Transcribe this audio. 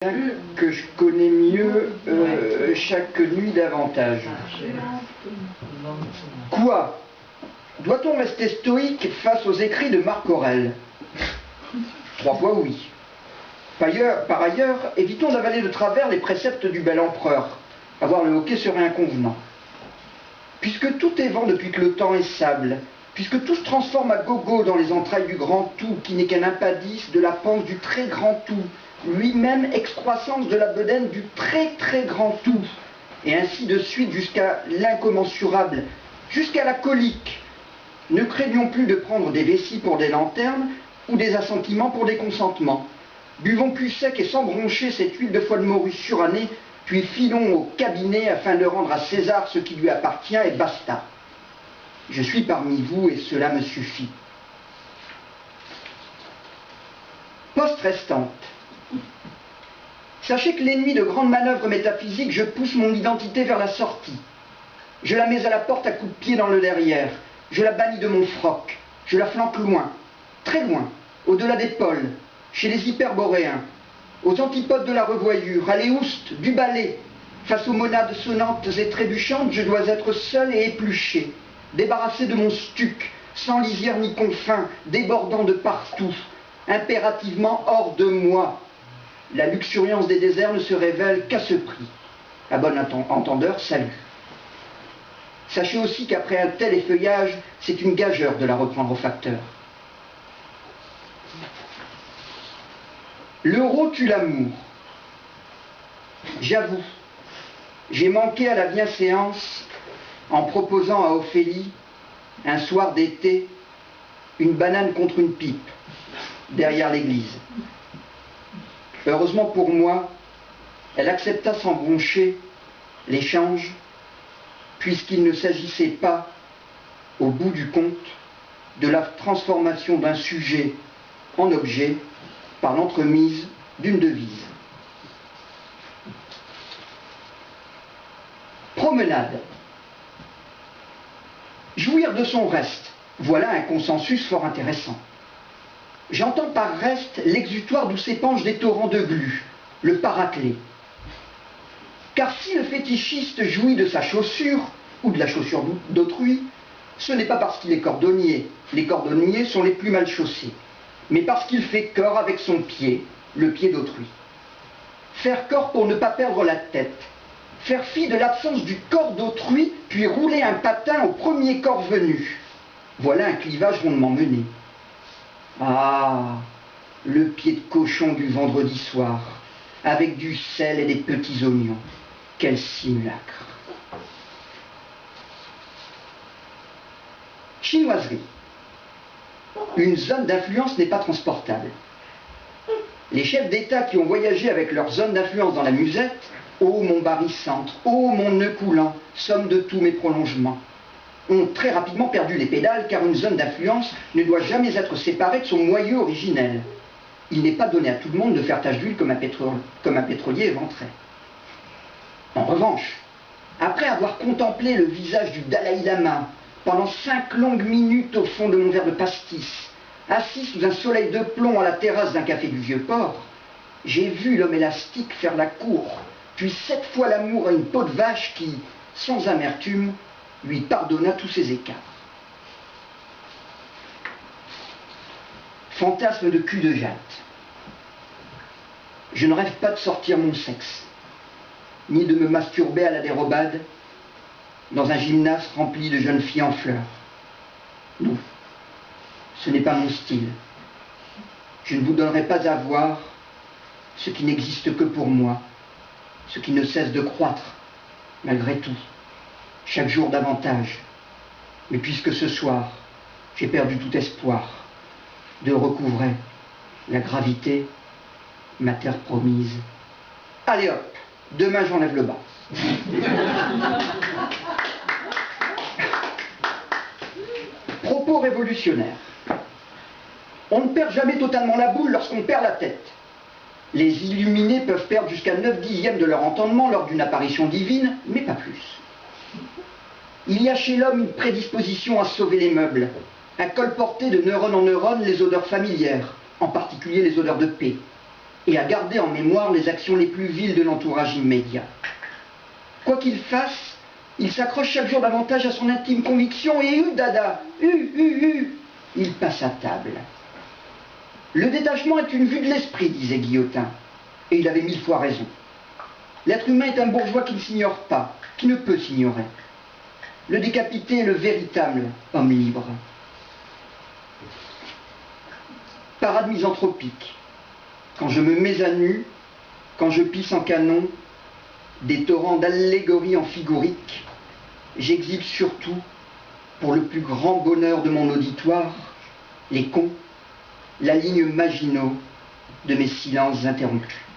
Que je connais mieux chaque nuit davantage. Quoi? Doit-on rester stoïque face aux écrits de Marc Aurèle? 3 fois oui. Par ailleurs, évitons d'avaler de travers les préceptes du bel empereur. Avoir le hoquet serait inconvenant. Puisque tout est vent depuis que le temps est sable, puisque tout se transforme à gogo dans les entrailles du grand tout, qui n'est qu'un impadis de la panse du très grand tout, lui-même excroissance de la bedaine du très très grand tout, et ainsi de suite jusqu'à l'incommensurable, jusqu'à la colique. Ne craignons plus de prendre des vessies pour des lanternes ou des assentiments pour des consentements. Buvons plus sec et sans broncher cette huile de foie de morue surannée, puis filons au cabinet afin de rendre à César ce qui lui appartient et basta. Je suis parmi vous et cela me suffit. Poste restante. Sachez que l'ennemi de grandes manœuvres métaphysiques, je pousse mon identité vers la sortie. Je la mets à la porte à coups de pied dans le derrière. Je la bannis de mon froc. Je la flanque loin, très loin, au-delà des pôles, chez les hyperboréens, aux antipodes de la revoyure, à l'éouste du balai. Face aux monades sonnantes et trébuchantes, je dois être seul et épluché, débarrassé de mon stuc, sans lisière ni confins, débordant de partout, impérativement hors de moi. La luxuriance des déserts ne se révèle qu'à ce prix. À bon entendeur, salut. Sachez aussi qu'après un tel effeuillage, c'est une gageure de la reprendre au facteur. L'euro tue l'amour. J'avoue, j'ai manqué à la bienséance en proposant à Ophélie, un soir d'été, une banane contre une pipe, derrière l'église. Heureusement pour moi, elle accepta sans broncher l'échange, puisqu'il ne s'agissait pas, au bout du compte, de la transformation d'un sujet en objet par l'entremise d'une devise. Promenade. Jouir de son reste, voilà un consensus fort intéressant. J'entends par reste l'exutoire d'où s'épanchent des torrents de glu, le paraclet. Car si le fétichiste jouit de sa chaussure, ou de la chaussure d'autrui, ce n'est pas parce qu'il est cordonnier, les cordonniers sont les plus mal chaussés, mais parce qu'il fait corps avec son pied, le pied d'autrui. Faire corps pour ne pas perdre la tête, faire fi de l'absence du corps d'autrui, puis rouler un patin au premier corps venu. Voilà un clivage rondement mené. Ah, le pied de cochon du vendredi soir, avec du sel et des petits oignons. Quel simulacre! Chinoiserie. Une zone d'influence n'est pas transportable. Les chefs d'État qui ont voyagé avec leur zone d'influence dans la musette, ô mon barycentre, ô mon nœud coulant, somme de tous mes prolongements, ont très rapidement perdu les pédales car une zone d'influence ne doit jamais être séparée de son moyeu originel. Il n'est pas donné à tout le monde de faire tache d'huile comme un pétrolier éventré. En revanche, après avoir contemplé le visage du Dalai Lama pendant 5 longues minutes au fond de mon verre de pastis, assis sous un soleil de plomb à la terrasse d'un café du Vieux-Port, j'ai vu l'homme élastique faire la cour, puis 7 fois l'amour à une peau de vache qui, sans amertume, lui pardonna tous ses écarts. Fantasme de cul de jatte. Je ne rêve pas de sortir mon sexe, ni de me masturber à la dérobade dans un gymnase rempli de jeunes filles en fleurs. Non, ce n'est pas mon style. Je ne vous donnerai pas à voir ce qui n'existe que pour moi, ce qui ne cesse de croître, malgré tout, chaque jour davantage. Mais puisque ce soir, j'ai perdu tout espoir de recouvrer la gravité, ma terre promise. Allez hop, demain j'enlève le bas. Propos révolutionnaires. On ne perd jamais totalement la boule lorsqu'on perd la tête. Les illuminés peuvent perdre jusqu'à 9/10 de leur entendement lors d'une apparition divine, mais pas plus. Il y a chez l'homme une prédisposition à sauver les meubles, à colporter de neurone en neurone les odeurs familières, en particulier les odeurs de paix, et à garder en mémoire les actions les plus viles de l'entourage immédiat. Quoi qu'il fasse, il s'accroche chaque jour davantage à son intime conviction et dada, il passe à table. Le détachement est une vue de l'esprit, disait Guillotin, et il avait 1000 fois raison. L'être humain est un bourgeois qui ne s'ignore pas, qui ne peut s'ignorer. Le décapité est le véritable homme libre. Parade misanthropique. Quand je me mets à nu, quand je pisse en canon, des torrents d'allégories amphigoriques, j'exhibe surtout, pour le plus grand bonheur de mon auditoire, les cons, la ligne Maginot de mes silences interrompus.